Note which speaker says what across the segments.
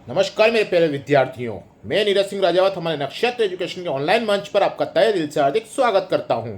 Speaker 1: नमस्कार मेरे प्यारे विद्यार्थियों, मैं नीरज सिंह राजावत हमारे नक्षत्र एजुकेशन के ऑनलाइन मंच पर आपका तहे दिल से हार्दिक स्वागत करता हूं।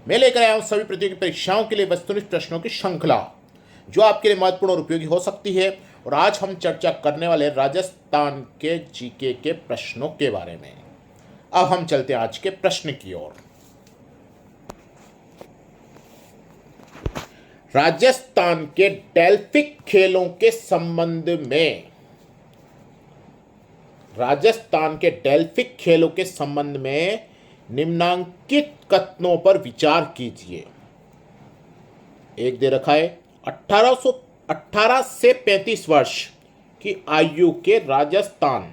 Speaker 1: मैं लेकर आया हूं सभी प्रतियोगी परीक्षाओं के लिए वस्तुनिष्ठ प्रश्नों की श्रृंखला जो आपके लिए महत्वपूर्ण और उपयोगी हो सकती है। और आज हम चर्चा करने वाले राजस्थान के जीके के प्रश्नों के बारे में। अब हम चलते हैं आज के प्रश्न की ओर। राजस्थान के डेल्फिक खेलों के संबंध में निम्नांकित कथनों पर विचार कीजिए। एक दे रखा है 18 से 35 वर्ष की आयु के राजस्थान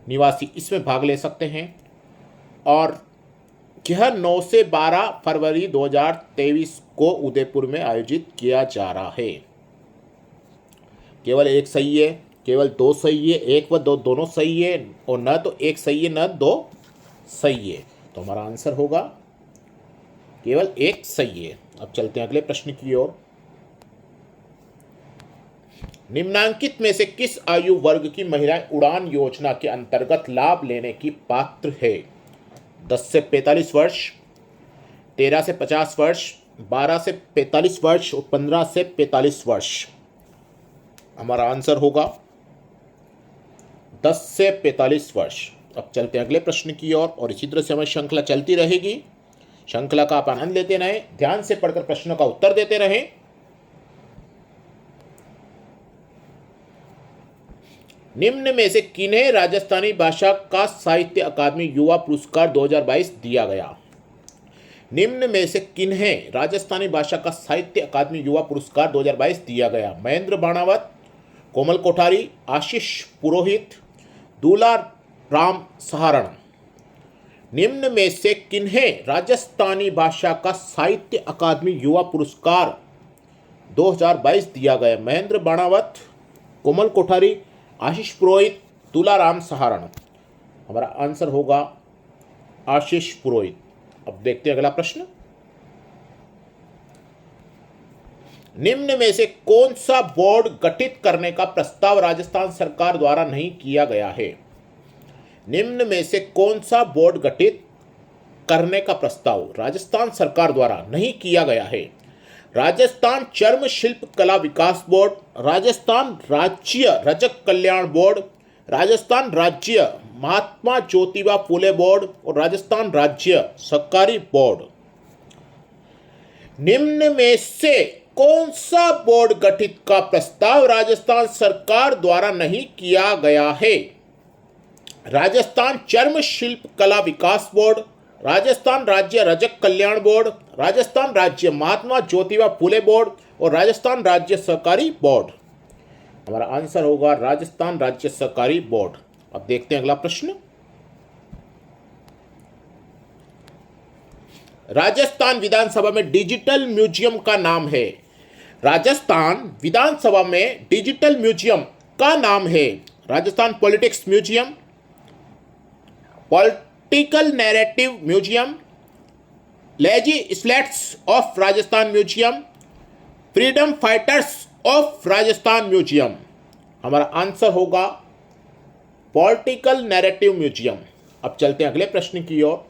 Speaker 1: निवासी इसमें भाग ले सकते हैं और यह 9 से 12 फरवरी 2023 को उदयपुर में आयोजित किया जा रहा है। केवल एक सही है, केवल दो सही है, एक व दो दोनों सही है, और न तो एक सही है न दो सही है। तो हमारा आंसर होगा केवल एक सही है। अब चलते हैं अगले प्रश्न की ओर। निम्नांकित में से किस आयु वर्ग की महिलाएं उड़ान योजना के अंतर्गत लाभ लेने की पात्र है? 10 से 45 वर्ष, 13 से 50 वर्ष, 12 से 45 वर्ष और 15 से 45 वर्ष। हमारा आंसर होगा 10 से 45 वर्ष। अब चलते हैं अगले प्रश्न की ओर और इसी तरह से हमारी श्रृंखला चलती रहेगी। श्रृंखला का आप आनंद लेते रहें, ध्यान से पढ़कर प्रश्नों का उत्तर देते रहें। निम्न में से किन्हें राजस्थानी भाषा का साहित्य अकादमी युवा पुरस्कार 2022 दिया गया? निम्न में से किन्हें राजस्थानी भाषा का साहित्य अकादमी युवा पुरस्कार 2022 दिया गया? महेंद्र बाणावत, कोमल कोठारी, आशीष पुरोहित, दूला राम सहारण। निम्न में से किन्हें राजस्थानी भाषा का साहित्य अकादमी युवा पुरस्कार 2022 दिया गया? महेंद्र बाणावत, कोमल कोठारी, आशीष पुरोहित, दूला राम सहारण। हमारा आंसर होगा आशीष पुरोहित। अब देखते हैं अगला प्रश्न। निम्न में से कौन सा बोर्ड गठित करने का प्रस्ताव राजस्थान सरकार द्वारा नहीं किया गया है? निम्न में से कौन सा बोर्ड गठित करने का प्रस्ताव राजस्थान सरकार द्वारा नहीं किया गया है? राजस्थान चर्म शिल्प कला विकास बोर्ड, राजस्थान राज्य रजक कल्याण बोर्ड, राजस्थान राज्य महात्मा ज्योतिबा फूले बोर्ड और राजस्थान राज्य सहकारी बोर्ड। निम्न में से कौन सा बोर्ड गठित का प्रस्ताव राजस्थान सरकार द्वारा नहीं किया गया है? राजस्थान चर्म शिल्प कला विकास बोर्ड, राजस्थान राज्य रजक कल्याण बोर्ड, राजस्थान राज्य महात्मा ज्योतिबा फूले बोर्ड और राजस्थान राज्य सहकारी बोर्ड। हमारा आंसर होगा राजस्थान राज्य सहकारी बोर्ड। अब देखते हैं अगला प्रश्न। राजस्थान विधानसभा में डिजिटल म्यूजियम का नाम है? राजस्थान विधानसभा में डिजिटल म्यूजियम का नाम है Rajasthan politics museum, political narrative museum, legislators of Rajasthan museum, freedom fighters of Rajasthan museum. हमारा आंसर होगा पॉलिटिकल नैरेटिव म्यूजियम। अब चलते हैं अगले प्रश्न की ओर।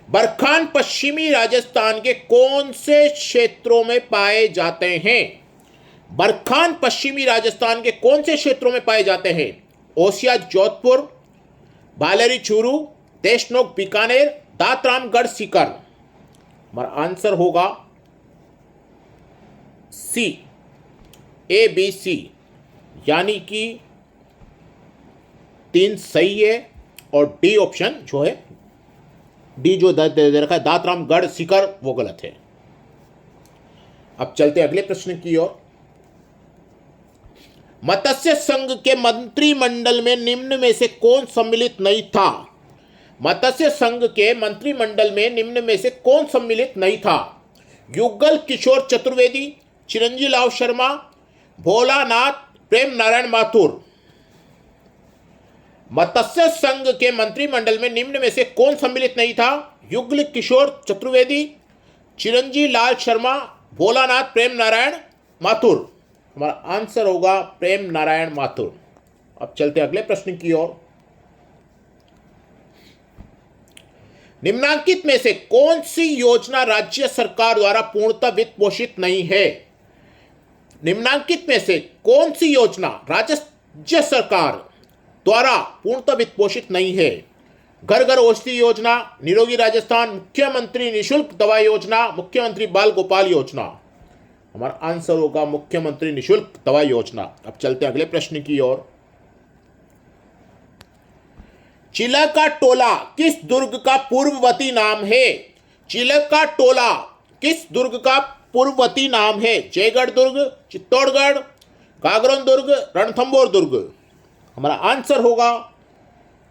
Speaker 1: बरखान पश्चिमी राजस्थान के कौन से क्षेत्रों में पाए जाते हैं? बरखान पश्चिमी राजस्थान के कौन से क्षेत्रों में पाए जाते हैं? ओसिया जोधपुर, बालेरी चूरू, देशनोक बीकानेर, दातरामगढ़ सीकर। हमारा आंसर होगा सी, ए बी सी, यानी कि 3 सही है और डी ऑप्शन जो है, डी जो दे रखा है दातरामगढ़ सीकर, वो गलत है। अब चलते अगले प्रश्न की ओर। मत्स्य संघ के मंत्रिमंडल में निम्न में से कौन सम्मिलित नहीं था? मत्स्य संघ के मंत्रिमंडल में निम्न में से कौन सम्मिलित नहीं था? युगल किशोर चतुर्वेदी, चिरंजीव लाल शर्मा, भोलानाथ प्रेम नारायण माथुर। मत्स्य संघ के मंत्रिमंडल में निम्न में से कौन सम्मिलित नहीं था? युगल किशोर चतुर्वेदी, चिरंजीव लाल शर्मा, भोलानाथ प्रेम नारायण माथुर। हमारा आंसर होगा प्रेम नारायण माथुर। अब चलते अगले प्रश्न की ओर। निम्नांकित में से कौन सी योजना राज्य सरकार द्वारा पूर्णतः वित्त पोषित नहीं है? निम्नांकित में से कौन सी योजना राज्य सरकार द्वारा पूर्णतः वित्त पोषित नहीं है? घर घर औषधि योजना, निरोगी राजस्थान, मुख्यमंत्री निशुल्क दवा योजना, मुख्यमंत्री बाल गोपाल योजना। हमारा आंसर होगा मुख्यमंत्री निशुल्क दवा योजना। अब चलते हैं अगले प्रश्न की ओर। चिलक का टोला किस दुर्ग का पूर्ववर्ती नाम है? चिलक का टोला किस दुर्ग का पूर्ववर्ती नाम है? जयगढ़ दुर्ग, चित्तौड़गढ़, कागरन दुर्ग, रणथंबोर दुर्ग। हमारा आंसर होगा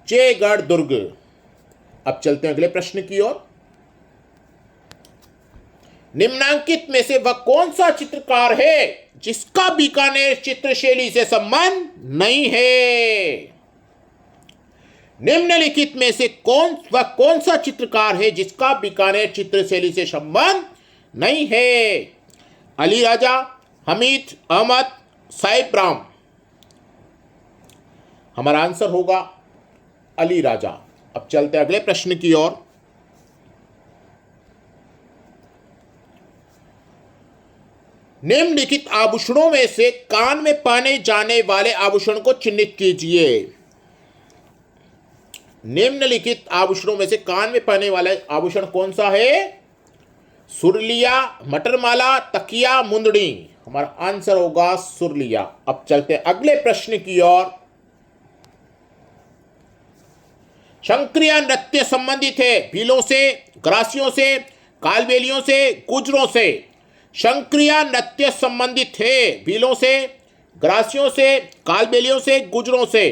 Speaker 1: जयगढ़ दुर्ग। अब चलते हैं अगले प्रश्न की ओर। निम्नांकित में से वह कौन सा चित्रकार है जिसका बीकानेर चित्रशैली से संबंध नहीं है? निम्नलिखित में से कौन सा चित्रकार है जिसका बीकानेर चित्रशैली से संबंध नहीं है? अली राजा, हमीद अहमद, साहिब राम। हमारा आंसर होगा अली राजा। अब चलते अगले प्रश्न की ओर। निम्नलिखित आभूषणों में से कान में पहने जाने वाले आभूषण को चिन्हित कीजिए। निम्नलिखित आभूषणों में से कान में पहने वाला आभूषण कौन सा है? सुरलिया, मटरमाला, तकिया, मुंदड़ी। हमारा आंसर होगा सुरलिया। अब चलते हैं अगले प्रश्न की ओर। शंकरीय नृत्य संबंधित है भीलों से, ग्रासियों से, कालबेलियों से, गुजरों से। शंकरीय नृत्य संबंधित है भीलों से, ग्रासियों से, कालबेलियों से, गुजरों से।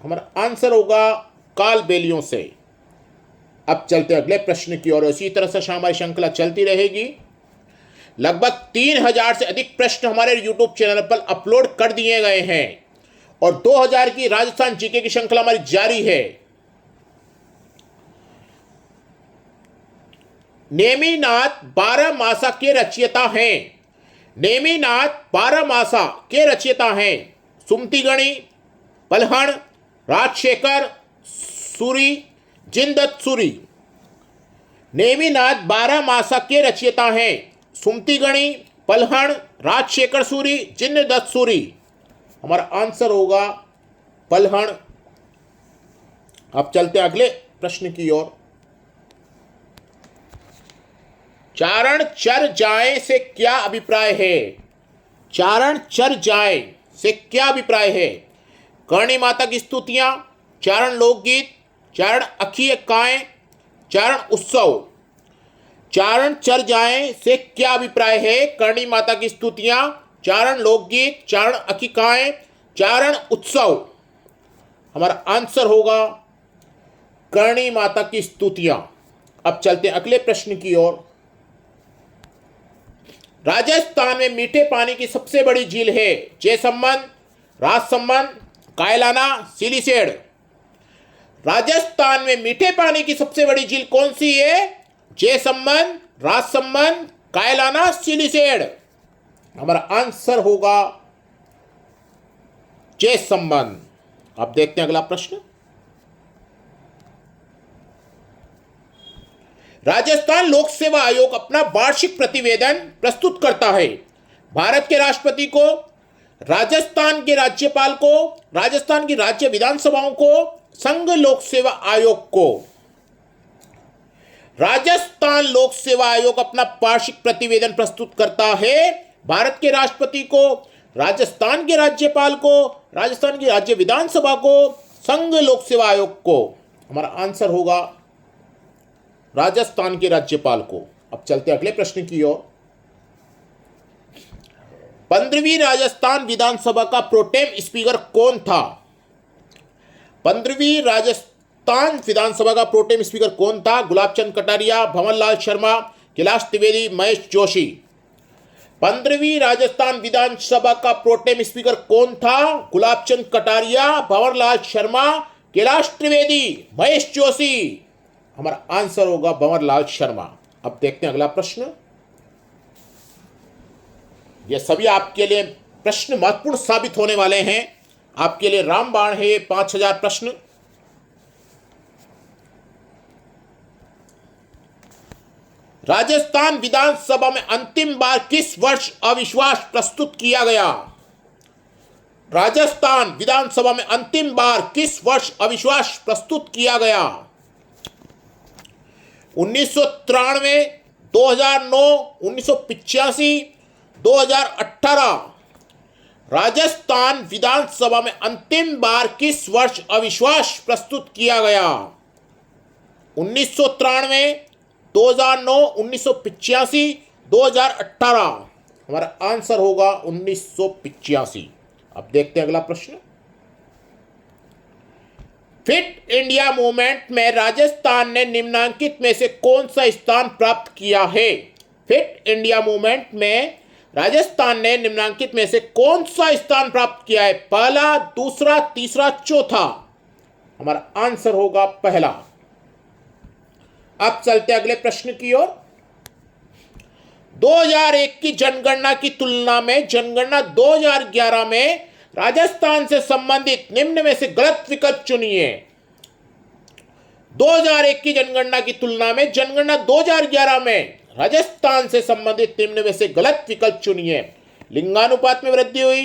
Speaker 1: हमारा आंसर होगा कालबेलियों से। अब चलते अगले प्रश्न की ओर। इसी तरह से हमारी श्रृंखला चलती रहेगी। लगभग 3000 से अधिक प्रश्न हमारे यूट्यूब चैनल पर अपलोड कर दिए गए हैं और 2000 की राजस्थान जीके की श्रृंखला हमारी जारी है। नेमिनाथ 12मासा के रचयिता हैं। नेमिनाथ 12मासा के रचयिता हैं सुमतिगणी, पलहण, राजशेखर सूरी, जिनदत्त सूरी। नेमिनाथ 12मासा के रचयिता हैं सुमतिगणी, पलहण, राजशेखर सूरी, जिनदत्त सूरी। हमारा आंसर होगा पलहण। अब चलते अगले प्रश्न की ओर। चारण चर जाए से क्या अभिप्राय है? चारण चर जाए से क्या अभिप्राय है? करणी माता की स्तुतियां, चारण लोकगीत, चारण अखियकाएं, चारण उत्सव। चारण चर जाए से क्या अभिप्राय है? करणी माता की स्तुतियां, चारण लोकगीत, चारण अखिकाएं, चारण उत्सव। हमारा आंसर होगा करणी माता की स्तुतियां। अब चलते हैं अगले प्रश्न की ओर। राजस्थान में मीठे पानी की सबसे बड़ी झील है जयसमंद, राजसमंद, कायलाना, सिलीसेड। राजस्थान में मीठे पानी की सबसे बड़ी झील कौन सी है? जयसमंद, राजसमंद, कायलाना, सिलीसेड। हमारा आंसर होगा जयसमंद। अब देखते हैं अगला प्रश्न। राजस्थान लोक सेवा आयोग अपना वार्षिक प्रतिवेदन प्रस्तुत करता है भारत के राष्ट्रपति को, राजस्थान के राज्यपाल को, राजस्थान की राज्य विधानसभाओं को, संघ लोक सेवा आयोग को। राजस्थान लोक सेवा आयोग अपना वार्षिक प्रतिवेदन प्रस्तुत करता है भारत के राष्ट्रपति को, राजस्थान के राज्यपाल को, राजस्थान की राज्य विधानसभा को, संघ लोक सेवा आयोग को। हमारा आंसर होगा राजस्थान के राज्यपाल को। अब चलते अगले प्रश्न की ओर। 15वीं राजस्थान विधानसभा का प्रोटेम स्पीकर कौन था? 15वीं राजस्थान विधानसभा का प्रोटेम स्पीकर कौन था? गुलाब चंद कटारिया, भंवरलाल शर्मा, कैलाश त्रिवेदी, महेश जोशी। 15वीं राजस्थान विधानसभा का प्रोटेम स्पीकर कौन था? गुलाब चंद कटारिया, भंवरलाल शर्मा, कैलाश त्रिवेदी, महेश जोशी। हमारा आंसर होगा भंवरलाल शर्मा। अब देखते हैं अगला प्रश्न। यह सभी आपके लिए प्रश्न महत्वपूर्ण साबित होने वाले हैं। आपके लिए रामबाण है ये 5000 प्रश्न। राजस्थान विधानसभा में अंतिम बार किस वर्ष अविश्वास प्रस्तुत किया गया? राजस्थान विधानसभा में अंतिम बार किस वर्ष अविश्वास प्रस्तुत किया गया? 1993, 2009, 1985, 2018। राजस्थान विधानसभा में अंतिम बार किस वर्ष अविश्वास प्रस्तुत किया गया? 1993, 2009, 1985, 2018। हमारा आंसर होगा 1985। अब देखते हैं अगला प्रश्न। फिट इंडिया मूवमेंट में राजस्थान ने निम्नलिखित में से कौन सा स्थान प्राप्त किया है? फिट इंडिया मूवमेंट में राजस्थान ने निम्नलिखित में से कौन सा स्थान प्राप्त किया है? पहला, दूसरा, तीसरा, चौथा। हमारा आंसर होगा पहला। अब चलते अगले प्रश्न की ओर। 2001 की जनगणना की तुलना में जनगणना 2011 में राजस्थान से संबंधित निम्न में से गलत विकल्प चुनिए। 2001 की जनगणना की तुलना में जनगणना 2011 में राजस्थान से संबंधित निम्न में से गलत विकल्प चुनिए। लिंगानुपात में वृद्धि हुई,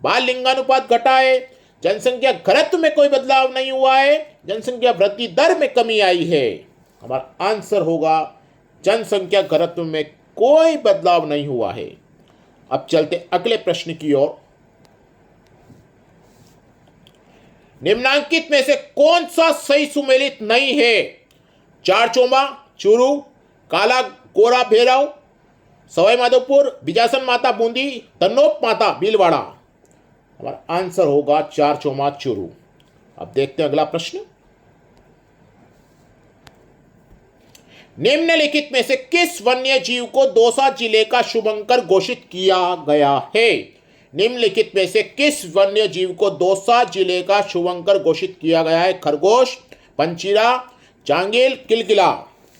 Speaker 1: बाल लिंगानुपात घटा है, जनसंख्या घनत्व में कोई बदलाव नहीं हुआ है, जनसंख्या वृद्धि दर में कमी आई है। हमारा आंसर होगा जनसंख्या घनत्व में कोई बदलाव नहीं हुआ है। अब चलते अगले प्रश्न की ओर। निम्नलिखित में से कौन सा सही सुमेलित नहीं है? चारचोमा, चूरू, काला गोरा भैरव, सवाई माधोपुर, बिजासन माता बूंदी, तन्नोप माता भीलवाड़ा। हमारा आंसर होगा चारचोमा, चूरू। अब देखते हैं अगला प्रश्न। निम्नलिखित में से किस वन्य जीव को दौसा जिले का शुभंकर घोषित किया गया है? निम्नलिखित में से किस वन्य जीव को दौसा जिले का शुभंकर घोषित किया गया है? खरगोश, पंचीरा, चांगेल, किलकिला।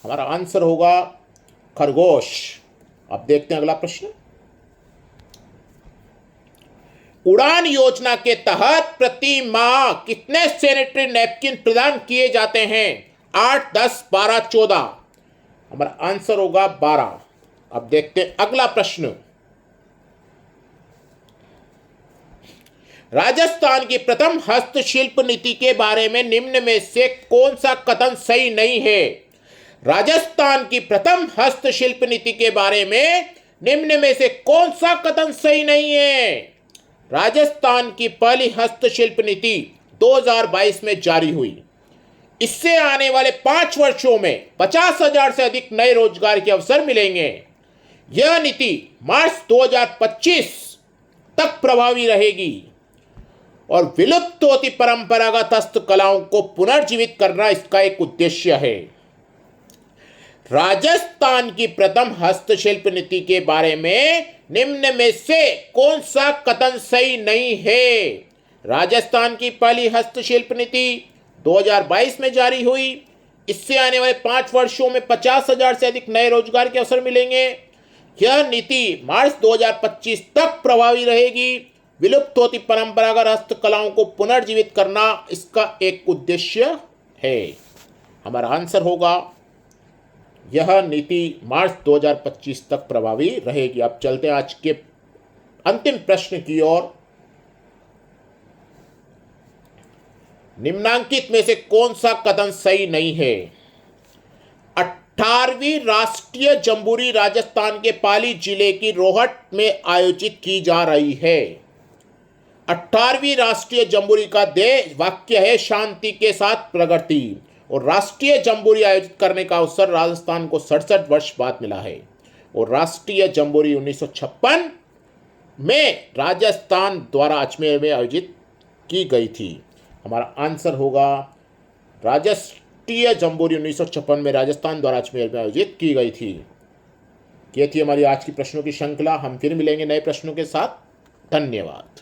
Speaker 1: हमारा आंसर होगा खरगोश। अब देखते हैं अगला प्रश्न। उड़ान योजना के तहत प्रति माह कितने सैनिटरी नैपकिन प्रदान किए जाते हैं? 8, 10, 12, 14। हमारा आंसर होगा 12। अब देखते हैं अगला प्रश्न। राजस्थान की प्रथम हस्तशिल्प नीति के बारे में निम्न में से कौन सा कथन सही नहीं है? राजस्थान की प्रथम हस्तशिल्प नीति के बारे में निम्न में से कौन सा कथन सही नहीं है? राजस्थान की पहली हस्तशिल्प नीति 2022 में जारी हुई। इससे आने वाले 5 वर्षों में 50,000 से अधिक नए रोजगार के अवसर मिलेंगे। यह नीति मार्च 2025 तक प्रभावी रहेगी और विलुप्त होती परंपरागत हस्तकलाओं को पुनर्जीवित करना इसका एक उद्देश्य है। राजस्थान की प्रथम हस्तशिल्प नीति के बारे में निम्न में से कौन सा कथन सही नहीं है? राजस्थान की पहली हस्तशिल्प नीति 2022 में जारी हुई। इससे आने वाले 5 वर्षों में 50,000 से अधिक नए रोजगार के अवसर मिलेंगे। यह नीति मार्च 2025 तक प्रभावी रहेगी। विलुप्त होती परंपरागत हस्तकलाओं को पुनर्जीवित करना इसका एक उद्देश्य है। हमारा आंसर होगा यह नीति मार्च 2025 तक प्रभावी रहेगी। अब चलते हैं आज के अंतिम प्रश्न की ओर। निम्नांकित में से कौन सा कथन सही नहीं है? 18वीं राष्ट्रीय जम्बूरी राजस्थान के पाली जिले की रोहट में आयोजित की जा रही है। 18वीं राष्ट्रीय जम्बूरी का ध्येय वाक्य है शांति के साथ प्रगति, और राष्ट्रीय जम्बूरी आयोजित करने का अवसर राजस्थान को 67 वर्ष बाद मिला है। और राष्ट्रीय जम्बूरी 1956 में राजस्थान द्वारा अजमेर में आयोजित की गई थी। हमारा आंसर होगा राष्ट्रीय जम्बूरी 1956 में राजस्थान द्वारा अजमेर में आयोजित की गई थी। ये थी हमारी आज की प्रश्नों की श्रृंखला। हम फिर मिलेंगे नए प्रश्नों के साथ। धन्यवाद।